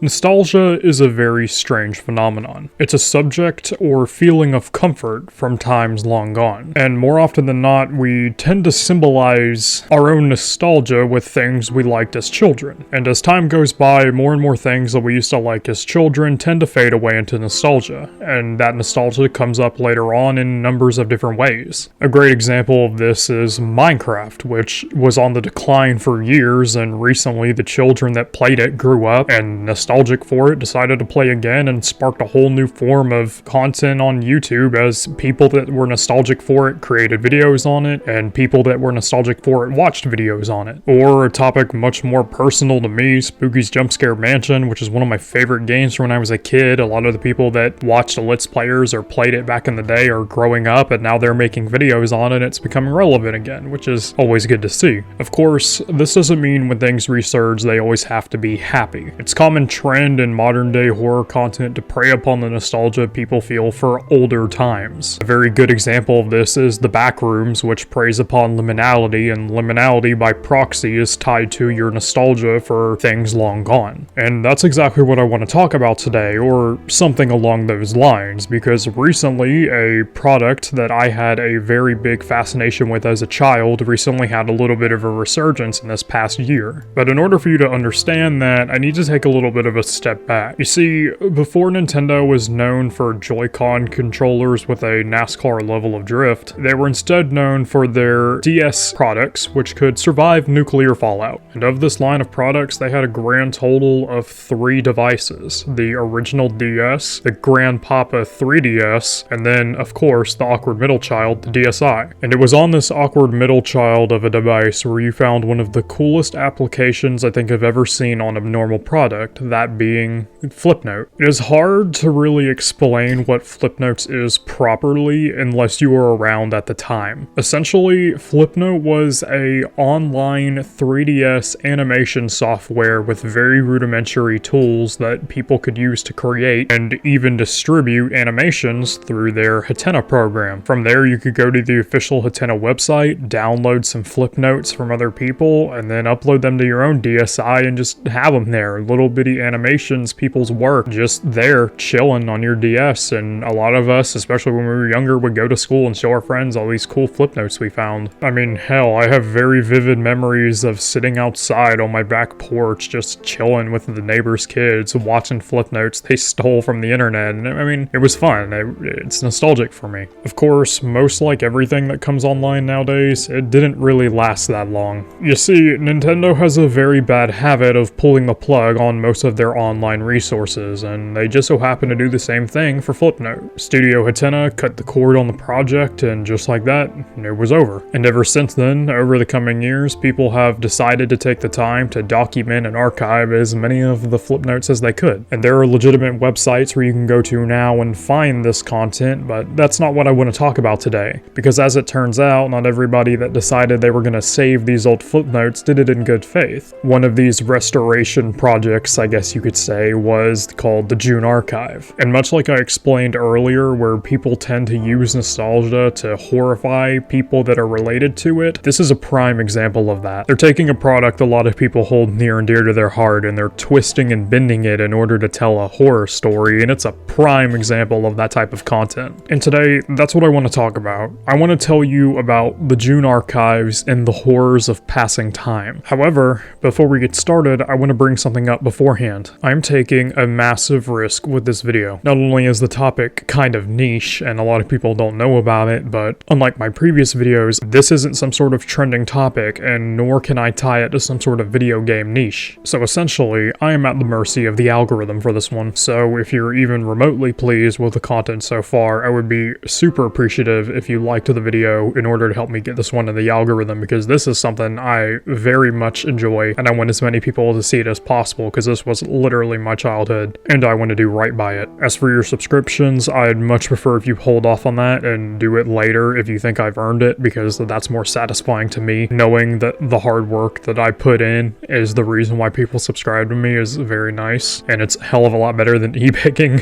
Nostalgia is a very strange phenomenon. It's a subject or feeling of comfort from times long gone. And more often than not, we tend to symbolize our own nostalgia with things we liked as children. And as time goes by, more and more things that we used to like as children tend to fade away into nostalgia. And that nostalgia comes up later on in numbers of different ways. A great example of this is Minecraft, which was on the decline for years, and recently the children that played it grew up and nostalgic for it, decided to play again, and sparked a whole new form of content on YouTube as people that were nostalgic for it created videos on it, and people that were nostalgic for it watched videos on it. Or a topic much more personal to me, Spooky's Jump Scare Mansion, which is one of my favorite games from when I was a kid. A lot of the people that watched Let's Players or played it back in the day are growing up, and now they're making videos on it. It's becoming relevant again, which is always good to see. Of course, this doesn't mean when things resurge they always have to be happy. It's common trend in modern day horror content to prey upon the nostalgia people feel for older times. A very good example of this is The Backrooms, which preys upon liminality, and liminality by proxy is tied to your nostalgia for things long gone. And that's exactly what I want to talk about today, or something along those lines, because recently a product that I had a very big fascination with as a child recently had a little bit of a resurgence in this past year. But in order for you to understand that, I need to take a little bit of a step back. You see, before Nintendo was known for Joy-Con controllers with a NASCAR level of drift, they were instead known for their DS products, which could survive nuclear fallout. And of this line of products, they had a grand total of 3 devices. The original DS, the Grandpapa 3DS, and then, of course, the awkward middle child, the DSi. And it was on this awkward middle child of a device where you found one of the coolest applications I think I've ever seen on a normal product, that being FlipNote. It is hard to really explain what FlipNote is properly unless you were around at the time. Essentially, FlipNote was a online 3DS animation software with very rudimentary tools that people could use to create and even distribute animations through their Hatena program. From there, you could go to the official Hatena website, download some FlipNotes from other people, and then upload them to your own DSi and just have them there. Little bitty animations, people's work, just there chilling on your DS. And a lot of us, especially when we were younger, would go to school and show our friends all these cool FlipNotes we found. I mean, hell, I have very vivid memories of sitting outside on my back porch just chilling with the neighbors' kids, watching FlipNotes they stole from the internet. And I mean, it was fun. It's nostalgic for me. Of course, most like everything that comes online nowadays, it didn't really last that long. You see, Nintendo has a very bad habit of pulling the plug on most of their online resources, and they just so happen to do the same thing for FlipNote. Studio Hatena cut the cord on the project, and just like that, it was over. And ever since then, over the coming years, people have decided to take the time to document and archive as many of the FlipNotes as they could. And there are legitimate websites where you can go to now and find this content, but that's not what I want to talk about today. Because as it turns out, not everybody that decided they were going to save these old FlipNotes did it in good faith. One of these restoration projects, I guess you could say, was called the June Archive. And much like I explained earlier, where people tend to use nostalgia to horrify people that are related to it, this is a prime example of that. They're taking a product a lot of people hold near and dear to their heart, and they're twisting and bending it in order to tell a horror story, and it's a prime example of that type of content. And today, that's what I want to talk about. I want to tell you about the June Archives and the horrors of passing time. However, before we get started, I want to bring something up beforehand. I'm taking a massive risk with this video. Not only is the topic kind of niche, and a lot of people don't know about it, but unlike my previous videos, this isn't some sort of trending topic, and nor can I tie it to some sort of video game niche. So essentially, I am at the mercy of the algorithm for this one. So if you're even remotely pleased with the content so far, I would be super appreciative if you liked the video in order to help me get this one in the algorithm, because this is something I very much enjoy, and I want as many people to see it as possible, because this was literally my childhood, and I want to do right by it. As for your subscriptions, I'd much prefer if you hold off on that and do it later if you think I've earned it, because that's more satisfying to me. Knowing that the hard work that I put in is the reason why people subscribe to me is very nice, and it's a hell of a lot better than e-picking.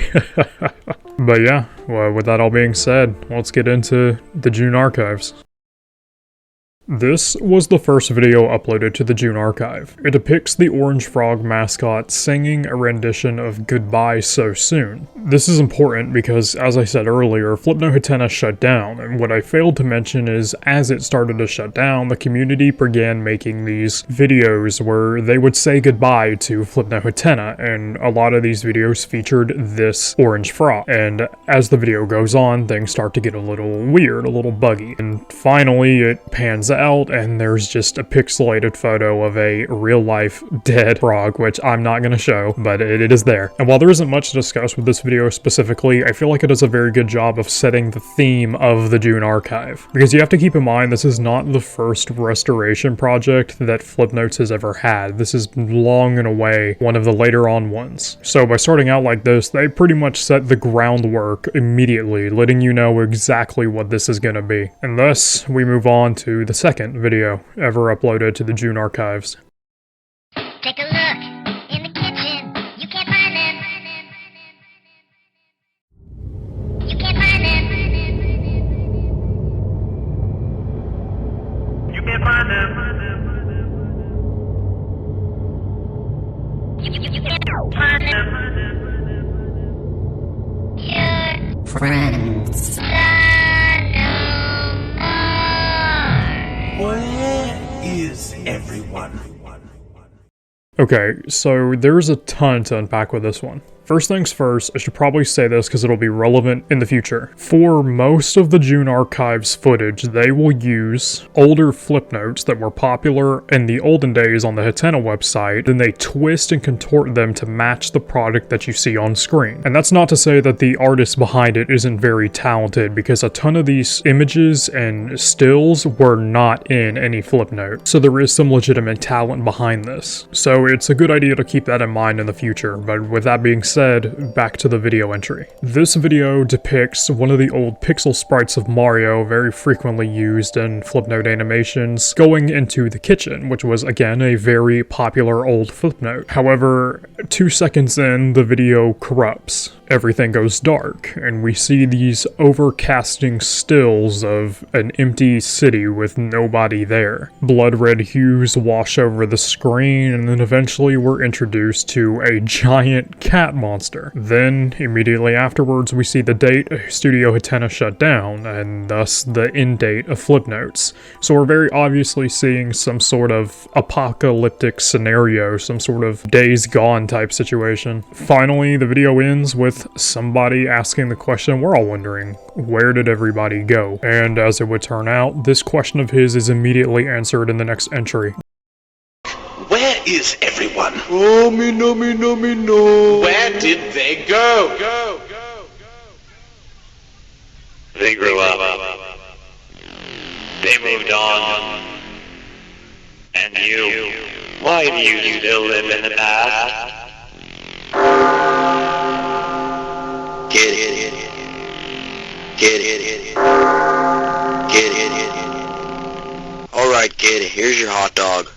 But yeah, well, with that all being said, let's get into the June Archives. This was the first video uploaded to the June archive. It depicts the Orange Frog mascot singing a rendition of Goodbye So Soon. This is important because, as I said earlier, FlipNote Hatena shut down, and what I failed to mention is, as it started to shut down, the community began making these videos where they would say goodbye to FlipNote Hatena, and a lot of these videos featured this Orange Frog. And as the video goes on, things start to get a little weird, a little buggy, and finally it pans out and there's just a pixelated photo of a real-life dead frog, which I'm not going to show, but it is there. And while there isn't much to discuss with this video specifically, I feel like it does a very good job of setting the theme of the June archive. Because you have to keep in mind, this is not the first restoration project that FlipNotes has ever had. This is long and away one of the later on ones. So by starting out like this, they pretty much set the groundwork immediately, letting you know exactly what this is going to be. And thus, we move on to the second video ever uploaded to the June archives. Take a look in the kitchen. You can't find them. You can't find them. You can't find them. You can't find them. Your Friends. Where is everyone? Okay, so there's a ton to unpack with this one. First things first, I should probably say this because it'll be relevant in the future. For most of the June archives footage, they will use older FlipNotes that were popular in the olden days on the Hatena website, then they twist and contort them to match the product that you see on screen. And that's not to say that the artist behind it isn't very talented, because a ton of these images and stills were not in any FlipNote, so there is some legitimate talent behind this. So it's a good idea to keep that in mind in the future, but with that being said, back to the video entry. This video depicts one of the old pixel sprites of Mario, very frequently used in FlipNote animations, going into the kitchen, which was again a very popular old FlipNote. However, 2 seconds in, the video corrupts. Everything goes dark, and we see these overcasting stills of an empty city with nobody there. Blood red hues wash over the screen, and then eventually we're introduced to a giant cat monster. Then, immediately afterwards, we see the date Studio Hatena shut down, and thus the end date of FlipNotes. So we're very obviously seeing some sort of apocalyptic scenario, some sort of Days Gone type situation. Finally, the video ends with somebody asking the question we're all wondering: where did everybody go? And as it would turn out, this question of his is immediately answered in the next entry. Where is everyone? Oh, me no, me no, me no. Where did they go? They grew up. They moved on. And you, why do you still live in the past? Get it. Get it. Get it. Alright, kid, here's your hot dog.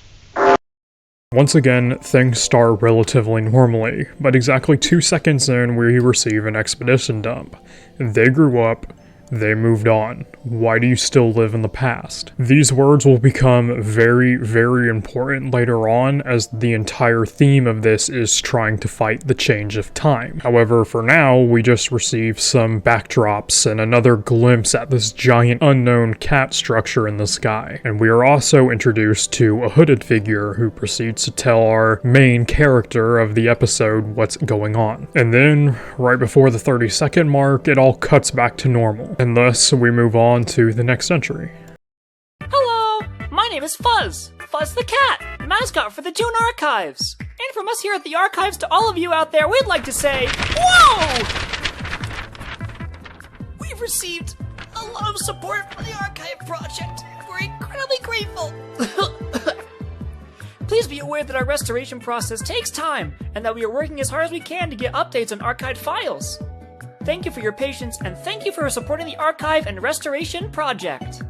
Once again, things start relatively normally, but exactly 2 seconds in, we receive an expedition dump. They grew up. They moved on. Why do you still live in the past? These words will become very, very important later on, as the entire theme of this is trying to fight the change of time. However, for now, we just receive some backdrops and another glimpse at this giant unknown cat structure in the sky. And we are also introduced to a hooded figure who proceeds to tell our main character of the episode what's going on. And then, right before the 30-second mark, it all cuts back to normal. And thus, we move on to the next entry. Hello! My name is Fuzz! Fuzz the Cat, mascot for the June Archives! And from us here at the Archives to all of you out there, we'd like to say, whoa! We've received a lot of support for the Archive project. We're incredibly grateful! Please be aware that our restoration process takes time, and that we are working as hard as we can to get updates on archived files. Thank you for your patience, and thank you for supporting the Archive and Restoration Project.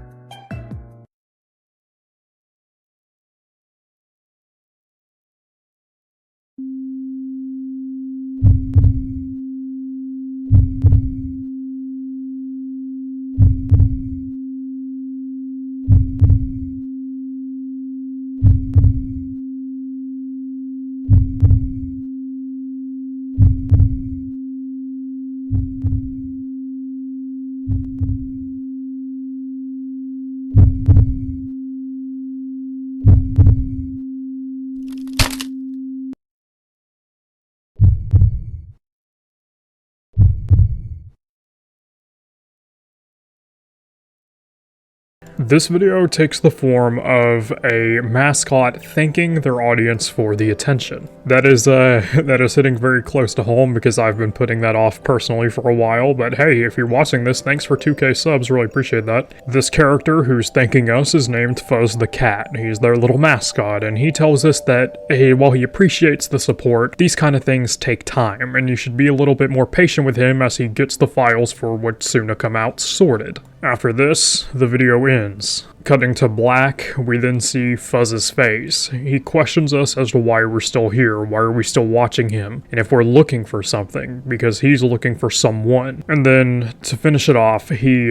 This video takes the form of a mascot thanking their audience for the attention. That is hitting very close to home because I've been putting that off personally for a while, but hey, if you're watching this, thanks for 2k subs, really appreciate that. This character who's thanking us is named Fuzz the Cat. He's their little mascot, and he tells us that, hey, while he appreciates the support, these kind of things take time, and you should be a little bit more patient with him as he gets the files for what's soon to come out sorted. After this, the video ends. Cutting to black, we then see Fuzz's face. He questions us as to why we're still here, why are we still watching him, and if we're looking for something, because he's looking for someone. And then, to finish it off, he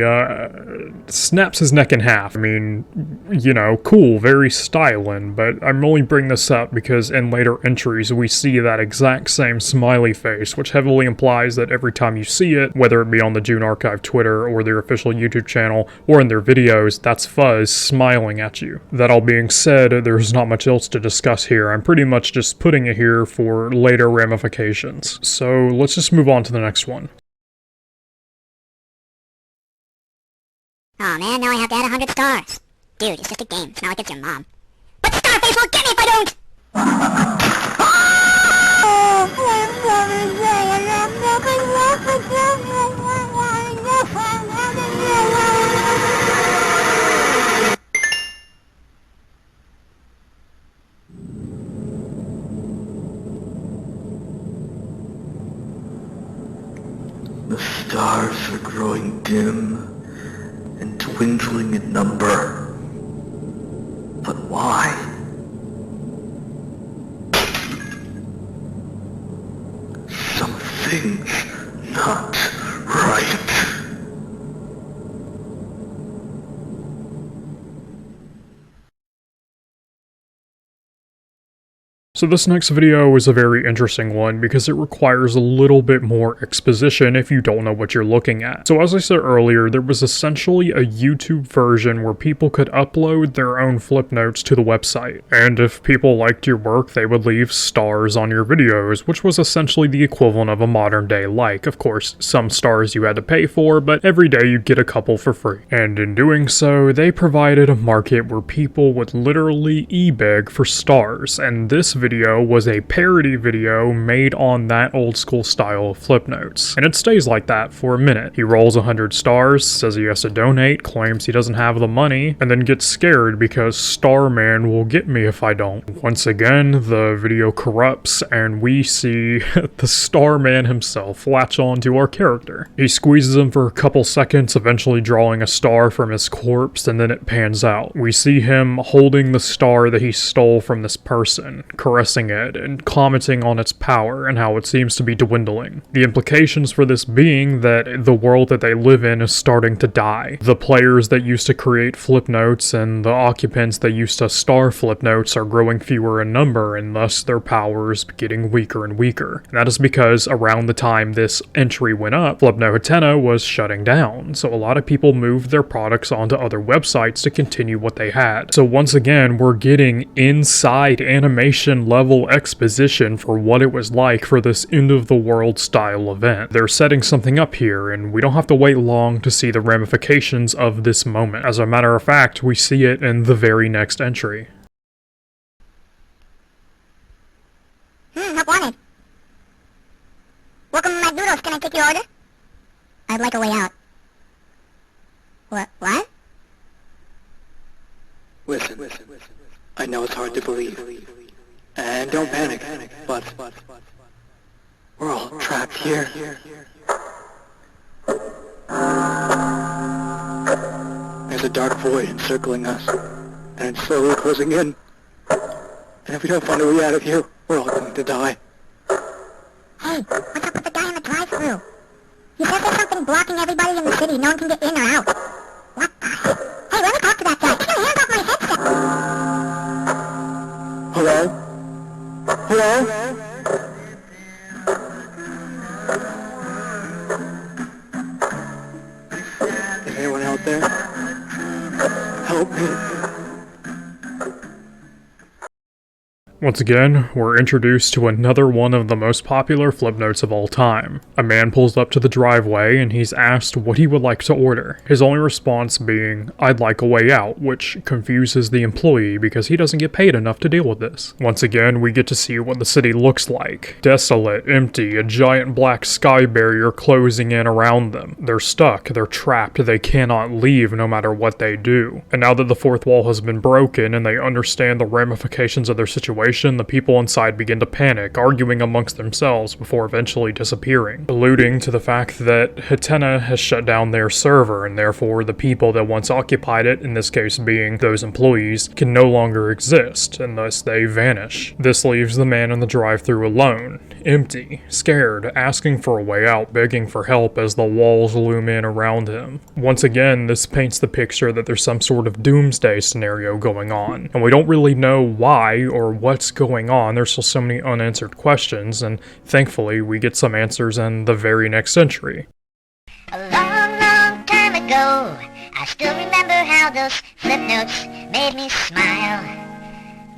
snaps his neck in half. I mean, you know, cool, very styling, but I'm only bringing this up because in later entries we see that exact same smiley face, which heavily implies that every time you see it, whether it be on the June Archive Twitter or their official YouTube channel or in their videos, that's Fuzz smiling at you. That all being said, there's not much else to discuss here. I'm pretty much just putting it here for later ramifications. So let's just move on to the next one. Aw man, now I have to add 100 stars. Dude, it's just a game. It's not like it's your mom. But Starface won't get me if I don't! The stars are growing dim and dwindling in number. But why? Something's not right. So this next video is a very interesting one because it requires a little bit more exposition if you don't know what you're looking at. So as I said earlier, there was essentially a YouTube version where people could upload their own FlipNotes to the website. And if people liked your work, they would leave stars on your videos, which was essentially the equivalent of a modern day like. Of course, some stars you had to pay for, but every day you'd get a couple for free. And in doing so, they provided a market where people would literally e-beg for stars, and this video was a parody video made on that old school style of FlipNotes. And it stays like that for a minute. He rolls 100 stars, says he has to donate, claims he doesn't have the money, and then gets scared because Starman will get me if I don't. Once again, the video corrupts and we see the Starman himself latch on to our character. He squeezes him for a couple seconds, eventually drawing a star from his corpse, and then it pans out. We see him holding the star that he stole from this person, caressing it and commenting on its power and how it seems to be dwindling. The implications for this being that the world that they live in is starting to die. The players that used to create FlipNotes and the occupants that used to star FlipNotes are growing fewer in number, and thus their power is getting weaker and weaker. And that is because around the time this entry went up, FlipNote was shutting down, so a lot of people moved their products onto other websites to continue what they had. So once again, we're getting inside animation level exposition for what it was like for this end-of-the-world style event. They're setting something up here, and we don't have to wait long to see the ramifications of this moment. As a matter of fact, we see it in the very next entry. Help wanted. Welcome to McDoodles. Can I take your order? I'd like a way out. What? Listen. I know it's hard to believe. And don't panic, but we're all trapped here. There's a dark void encircling us, and it's slowly closing in. And if we don't find a way out of here, we're all going to die. Hey, what's up with the guy in the drive-thru? He says there's something blocking everybody in the city. No one can get in or out. What the heck? Hey, let me talk to that guy. Get your hands off my headset! Hello? Is anyone out there? Help me. Once again, we're introduced to another one of the most popular FlipNotes of all time. A man pulls up to the driveway and he's asked what he would like to order. His only response being, "I'd like a way out," which confuses the employee because he doesn't get paid enough to deal with this. Once again, we get to see what the city looks like. Desolate, empty, a giant black sky barrier closing in around them. They're stuck, they're trapped, they cannot leave no matter what they do. And now that the fourth wall has been broken and they understand the ramifications of their situation, the people inside begin to panic, arguing amongst themselves before eventually disappearing, alluding to the fact that Hatena has shut down their server and therefore the people that once occupied it, in this case being those employees, can no longer exist, and thus they vanish. This leaves the man in the drive-thru alone, empty, scared, asking for a way out, begging for help as the walls loom in around him. Once again, this paints the picture that there's some sort of doomsday scenario going on, and we don't really know why or what's going on. There's still so many unanswered questions, and thankfully we get some answers in the very next century. A long, long time ago, I still remember how those flip notes made me smile.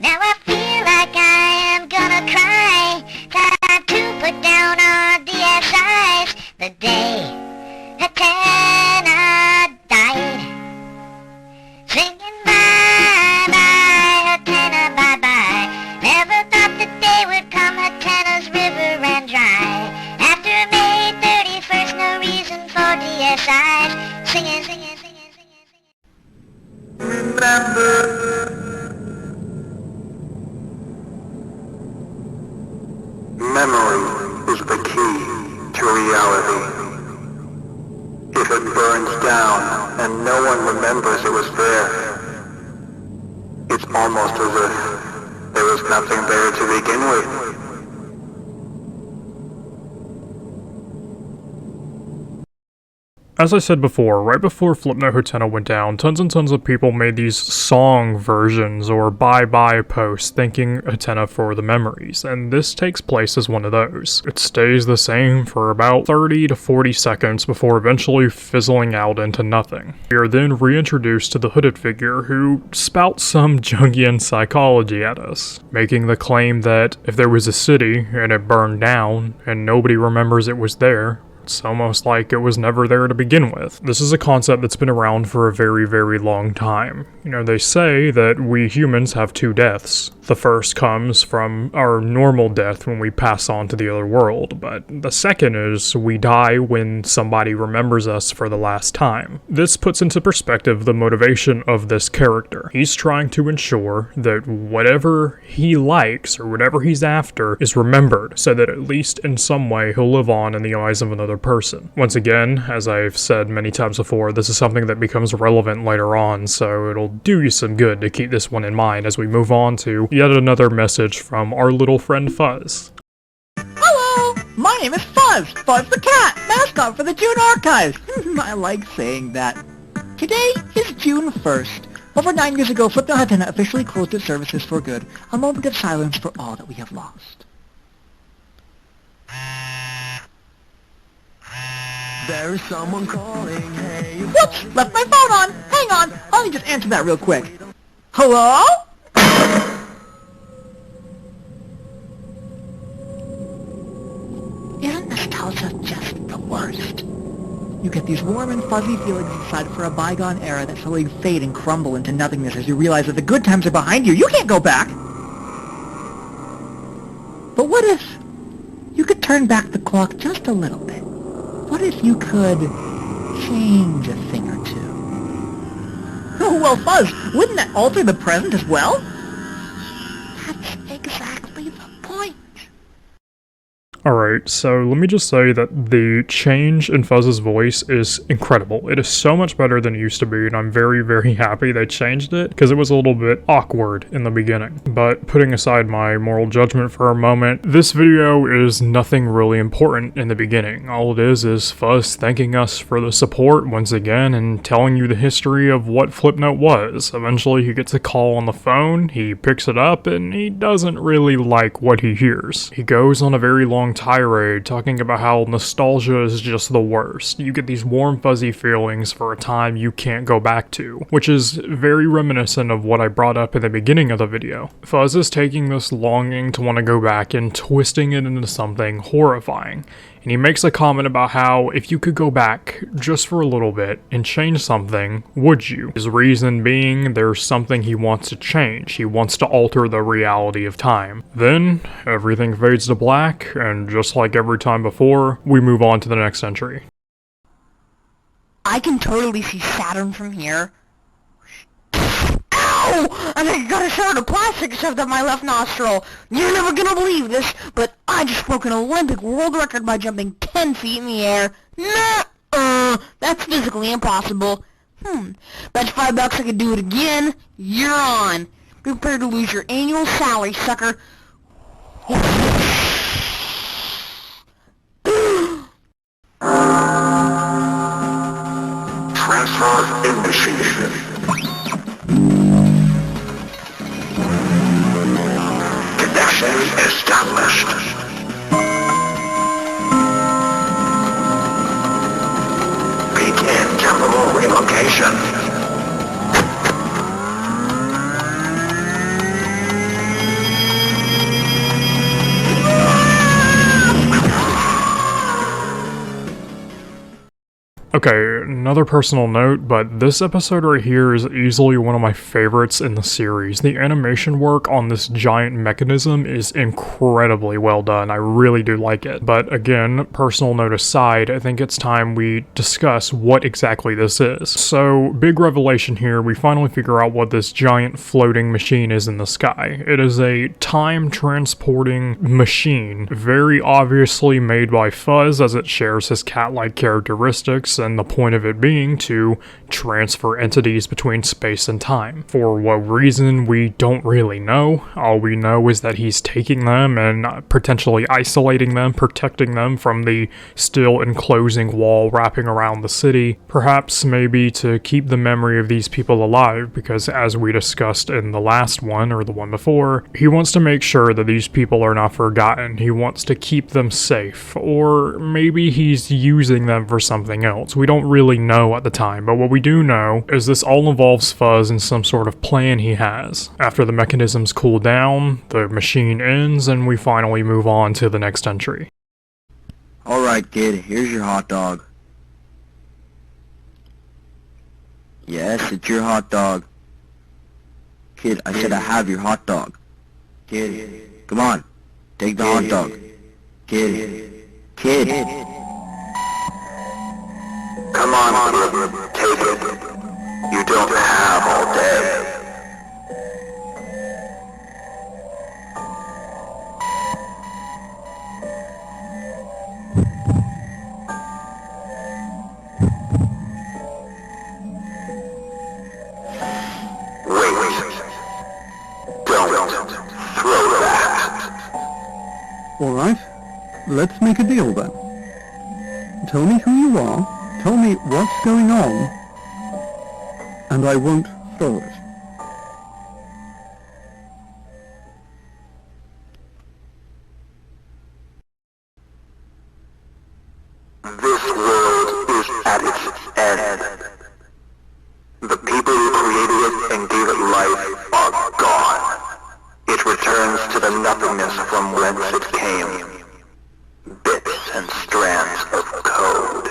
Now I feel like I am gonna cry. Time to put down our DSIs the day Hatena died. Singing bye-bye, Hatena, bye-bye. Never thought the day would come, Hatena's river ran dry. After May 31st, no reason for DSIs. Singing, singing, singing, singing, singing. Memory is the key to reality. If it burns down and no one remembers it was there, it's almost as if there was nothing there to begin with. As I said before, right before FlipNote Hatena went down, tons and tons of people made these song versions or bye-bye posts thanking Hatena for the memories, and this takes place as one of those. It stays the same for about 30 to 40 seconds before eventually fizzling out into nothing. We are then reintroduced to the hooded figure who spouts some Jungian psychology at us, making the claim that if there was a city and it burned down and nobody remembers it was there, it's almost like it was never there to begin with. This is a concept that's been around for a very, very long time. You know, they say that we humans have two deaths. The first comes from our normal death when we pass on to the other world, but the second is we die when somebody remembers us for the last time. This puts into perspective the motivation of this character. He's trying to ensure that whatever he likes or whatever he's after is remembered, so that at least in some way he'll live on in the eyes of another person. Once again, as I've said many times before, this is something that becomes relevant later on, so it'll do you some good to keep this one in mind as we move on to yet another message from our little friend Fuzz. Hello! My name is Fuzz! Fuzz the cat! Mascot for the June Archives! I like saying that. Today is June 1st. Over 9 years ago, FlipNote Hatena officially closed its services for good. A moment of silence for all that we have lost. There's someone calling, hey. Whoops! Left my phone on! Hang on! Let me just answer that real quick. Hello? Isn't nostalgia just the worst? You get these warm and fuzzy feelings inside for a bygone era that slowly fade and crumble into nothingness as you realize that the good times are behind you. You can't go back! But what if you could turn back the clock just a little bit? What if you could change a thing or two? Oh, well, Fuzz, wouldn't that alter the present as well? That's exactly the point. Alright, so let me just say that the change in Fuzz's voice is incredible. It is so much better than it used to be, and I'm very, very happy they changed it, because it was a little bit awkward in the beginning. But putting aside my moral judgment for a moment, this video is nothing really important in the beginning. All it is Fuzz thanking us for the support once again, and telling you the history of what FlipNote was. Eventually he gets a call on the phone, he picks it up, and he doesn't really like what he hears. He goes on a very long tirade talking about how nostalgia is just the worst. You get these warm fuzzy feelings for a time you can't go back to, which is very reminiscent of what I brought up in the beginning of the video. Fuzz is taking this longing to want to go back and twisting it into something horrifying. And he makes a comment about how if you could go back just for a little bit and change something, would you? His reason being there's something he wants to change. He wants to alter the reality of time. Then everything fades to black, and just like every time before, we move on to the next entry. I can totally see Saturn from here. Ow! I think I got a shard of plastic shoved up my left nostril. You're never gonna believe this, but I just broke an Olympic world record by jumping 10 feet in the air. Nuh-uh! That's physically impossible. Bet $5 I could do it again. You're on. Prepare to lose your annual salary, sucker. Transfer initiated. Connection established. Begin temporal relocation. Okay, another personal note, but this episode right here is easily one of my favorites in the series. The animation work on this giant mechanism is incredibly well done. I really do like it. But again, personal note aside, I think it's time we discuss what exactly this is. So, big revelation here, we finally figure out what this giant floating machine is in the sky. It is a time-transporting machine, very obviously made by Fuzz as it shares his cat-like characteristics, and the point of it being to transfer entities between space and time. For what reason, we don't really know. All we know is that he's taking them and potentially isolating them, protecting them from the still enclosing wall wrapping around the city, perhaps maybe to keep the memory of these people alive, because as we discussed in the last one, or the one before, he wants to make sure that these people are not forgotten. He wants to keep them safe, or maybe he's using them for something else. We don't really know at the time, but what we do know is this all involves Fuzz and some sort of plan he has. After the mechanisms cool down, the machine ends, and we finally move on to the next entry. Alright, kid, here's your hot dog. Yes, it's your hot dog. Kid, I said I have your hot dog. Kid, come on, take the hot dog. Kid. Come on, kid, take it. You don't have all day. Alright, let's make a deal then. Tell me who you are, tell me what's going on, and I won't throw it. This world is at its end. The people who created it and gave it life are gone. It returns to the nothingness from whence it came. Bits and strands of code.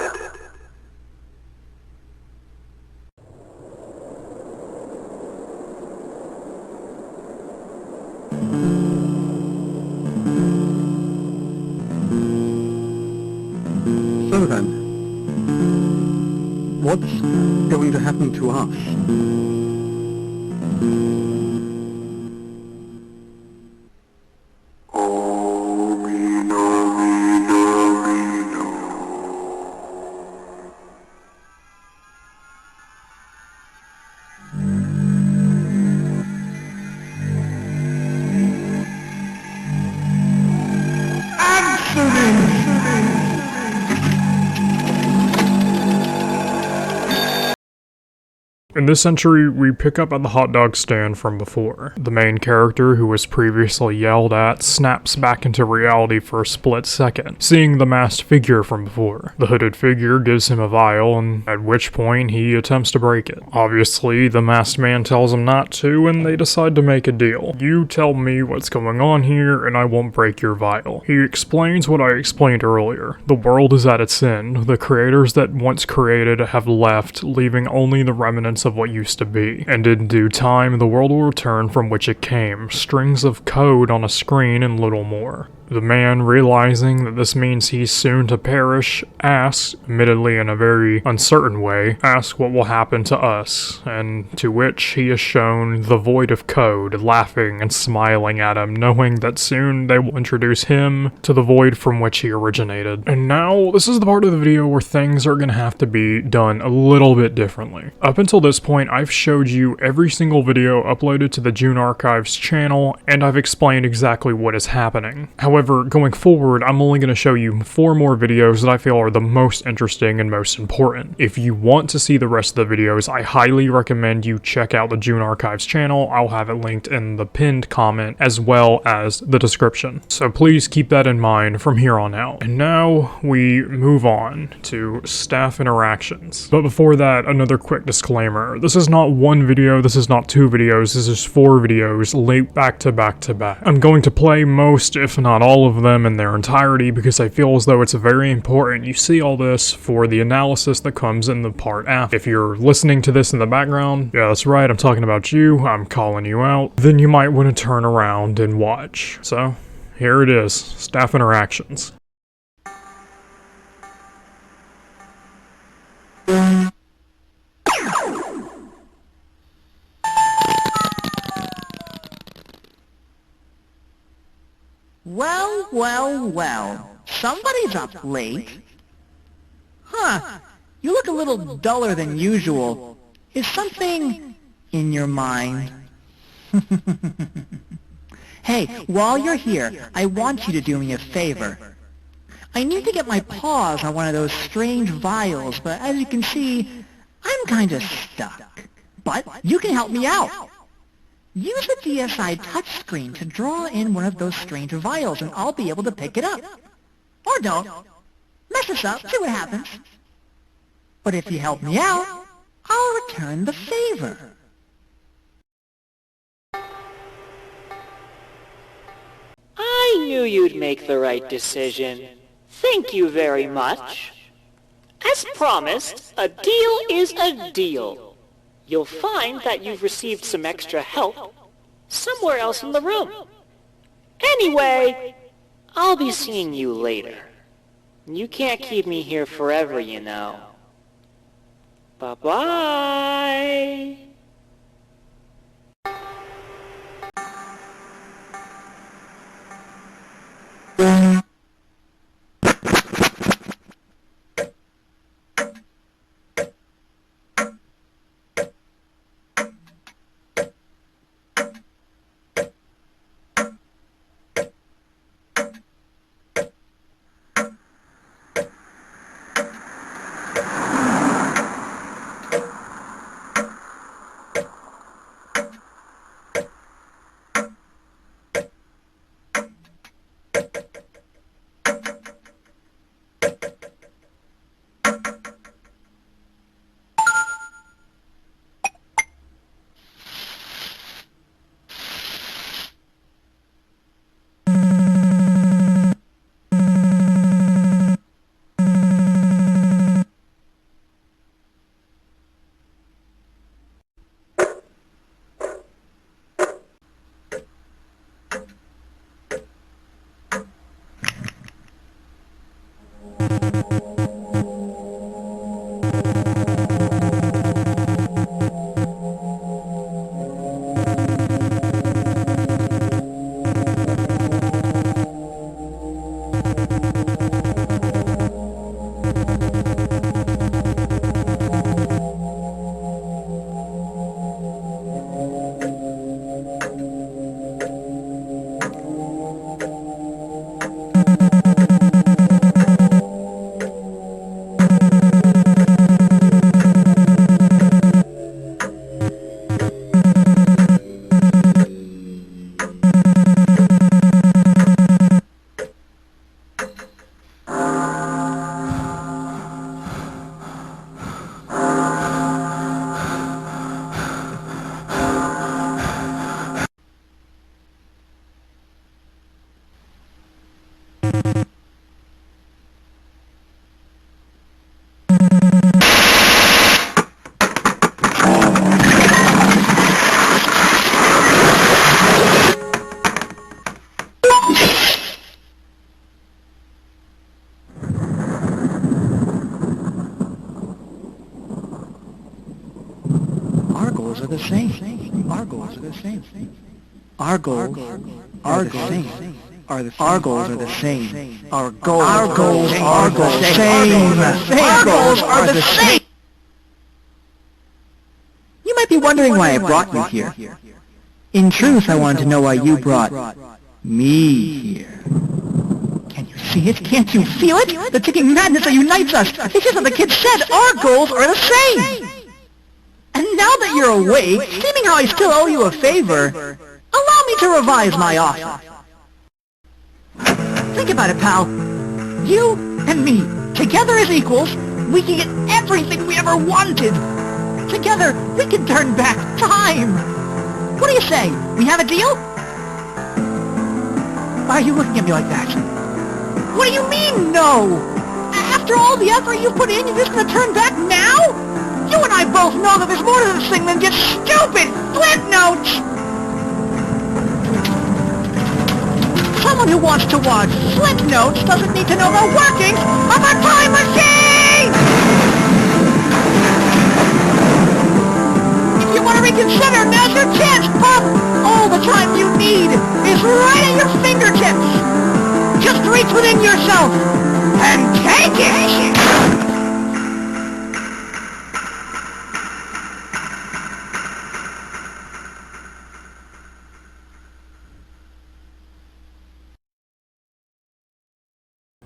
So then, what's going to happen to us? In this entry, we pick up at the hot dog stand from before. The main character, who was previously yelled at, snaps back into reality for a split second, seeing the masked figure from before. The hooded figure gives him a vial, and at which point he attempts to break it. Obviously, the masked man tells him not to, and they decide to make a deal. You tell me what's going on here, and I won't break your vial. He explains what I explained earlier. The world is at its end. The creators that once created have left, leaving only the remnants of what used to be. And in due time, the world will return from which it came, strings of code on a screen and little more. The man, realizing that this means he's soon to perish, asks, admittedly in a very uncertain way, asks what will happen to us, and to which he is shown the void of code, laughing and smiling at him, knowing that soon they will introduce him to the void from which he originated. And now, this is the part of the video where things are gonna have to be done a little bit differently. Up until this point, I've showed you every single video uploaded to the June Archives channel, and I've explained exactly what is happening. However, going forward, I'm only going to show you 4 more videos that I feel are the most interesting and most important. If you want to see the rest of the videos, I highly recommend you check out the June Archives channel. I'll have it linked in the pinned comment as well as the description. So please keep that in mind from here on out. And now we move on to staff interactions. But before that, another quick disclaimer. This is not one video, this is not 2 videos, this is 4 videos linked back to back to back. I'm going to play most, if not all of them in their entirety, because I feel as though it's very important you see all this for the analysis that comes in the part after. If you're listening to this in the background, yeah, that's right, I'm talking about you, I'm calling you out, then you might want to turn around and watch. So, here it is, staff interactions. Well, well, well. Somebody's up late. Huh. You look a little duller than usual. Is something in your mind? Hey, while you're here, I want you to do me a favor. I need to get my paws on one of those strange vials, but as you can see, I'm kinda stuck. But you can help me out. Use the DSi touchscreen to draw in one of those strange vials, and I'll be able to pick it up. Or don't. Mess this up, see what happens. But if you help me out, I'll return the favor. I knew you'd make the right decision. Thank you very much. As promised, a deal is a deal. You'll find that you've received some extra help somewhere else in the room. Anyway, I'll be seeing you later. You can't keep me here forever, you know. Bye-bye. goals are the same. Our goals are the same. Our goals are the same. Our goals are the same. Our goals are the same. Our goals are the same. You might be wondering why I brought you here. In truth, I wanted to know why you brought me here. Can you see it? Can't you feel it? The ticking madness that unites us. It's just what the kid said. Our goals are the same. And now that you're awake, seeming how I still owe you a favor, allow me to revise my offer. Think about it, pal. You and me, together as equals, we can get everything we ever wanted. Together, we can turn back time. What do you say? We have a deal? Why are you looking at me like that? What do you mean, no? After all the effort you put in, you're just gonna turn back now? You and I both know that there's more to this thing than just stupid FlipNotes! Someone who wants to watch FlipNotes doesn't need to know the workings of a time machine! If you want to reconsider, now's your chance, pup! All the time you need is right at your fingertips! Just reach within yourself and take it!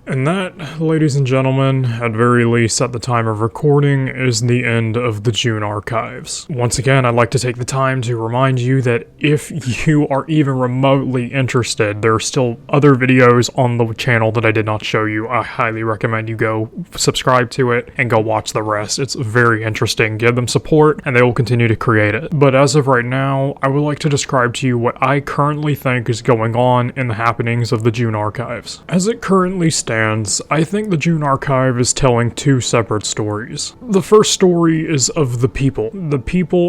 And that, ladies and gentlemen, at very least at the time of recording, is the end of the June archives. Once again, I'd like to take the time to remind you that if you are even remotely interested, there are still other videos on the channel that I did not show you. I highly recommend you go subscribe to it and go watch the rest. It's very interesting. Give them support and they will continue to create it. But as of right now, I would like to describe to you what I currently think is going on in the happenings of the June archives. As it currently stands, I think the June archive is telling two separate stories. The first story is of the people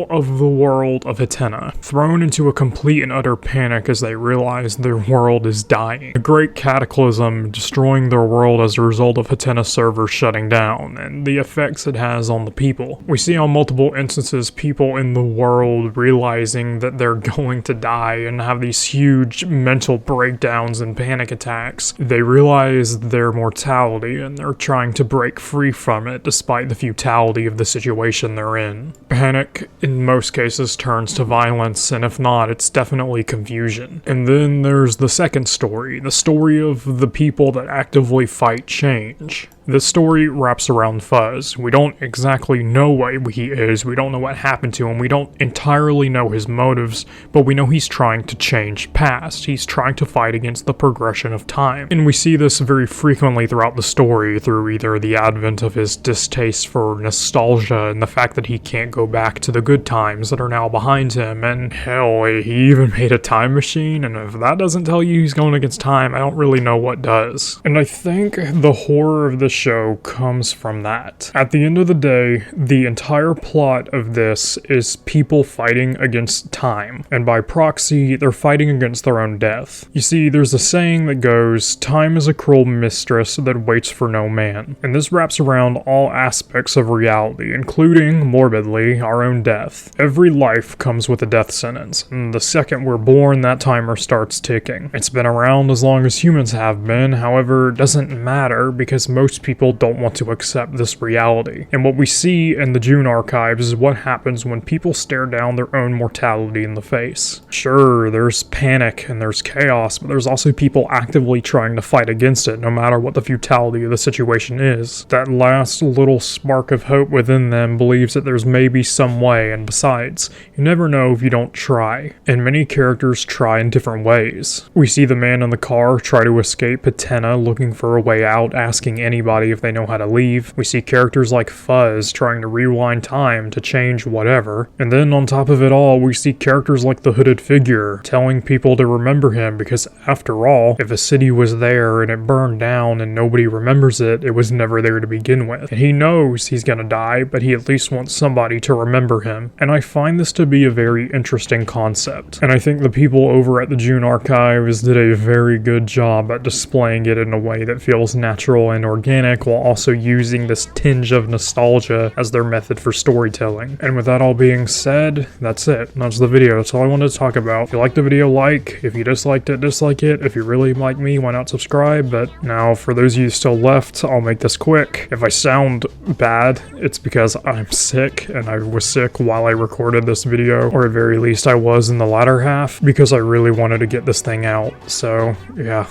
of the world of Hatena, thrown into a complete and utter panic as they realize their world is dying. A great cataclysm destroying their world as a result of Hatena servers shutting down, and the effects it has on the people. We see on multiple instances people in the world realizing that they're going to die and have these huge mental breakdowns and panic attacks. They realize their mortality and they're trying to break free from it despite the futility of the situation they're in. Panic in most cases turns to violence, and if not, it's definitely confusion. And then there's the second story, the story of the people that actively fight change. This story wraps around Fuzz. We don't exactly know what he is, we don't know what happened to him, we don't entirely know his motives, but we know he's trying to change past. He's trying to fight against the progression of time. And we see this very frequently throughout the story through either the advent of his distaste for nostalgia and the fact that he can't go back to the good times that are now behind him, and hell, he even made a time machine, and if that doesn't tell you he's going against time, I don't really know what does. And I think the horror of the show comes from that. At the end of the day, the entire plot of this is people fighting against time, and by proxy, they're fighting against their own death. You see, there's a saying that goes, "Time is a cruel mistress that waits for no man," and this wraps around all aspects of reality, including, morbidly, our own death. Every life comes with a death sentence, and the second we're born, that timer starts ticking. It's been around as long as humans have been, however, it doesn't matter because most people don't want to accept this reality. And what we see in the June archives is what happens when people stare down their own mortality in the face. Sure, there's panic and there's chaos, but there's also people actively trying to fight against it, no matter what the futility of the situation is. That last little spark of hope within them believes that there's maybe some way, and besides, you never know if you don't try. And many characters try in different ways. We see the man in the car try to escape Hatena, looking for a way out, asking anybody if they know how to leave. We see characters like Fuzz trying to rewind time to change whatever. And then on top of it all, we see characters like the hooded figure telling people to remember him because after all, if a city was there and it burned down and nobody remembers it, it was never there to begin with. And he knows he's gonna die, but he at least wants somebody to remember him. And I find this to be a very interesting concept. And I think the people over at the June Archives did a very good job at displaying it in a way that feels natural and organic mechanic while also using this tinge of nostalgia as their method for storytelling. And with that all being said, that's it. That's the video. That's all I wanted to talk about. If you liked the video, like. If you disliked it, dislike it. If you really like me, why not subscribe? But now, for those of you still left, I'll make this quick. If I sound bad, it's because I'm sick, and I was sick while I recorded this video, or at very least I was in the latter half, because I really wanted to get this thing out. So, yeah.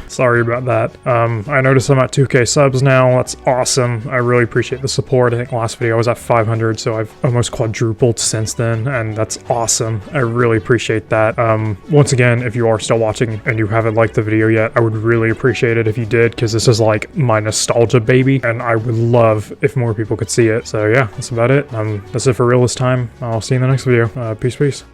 Sorry about that. I noticed I'm at 2K subs now. That's awesome. I really appreciate the support. I think last video I was at 500, so I've almost quadrupled since then, and that's awesome. I really appreciate that. Once again, if you are still watching and you haven't liked the video yet, I would really appreciate it if you did, because this is like my nostalgia baby, and I would love if more people could see it. So yeah, that's about it. That's it for real this time. I'll see you in the next video. Peace.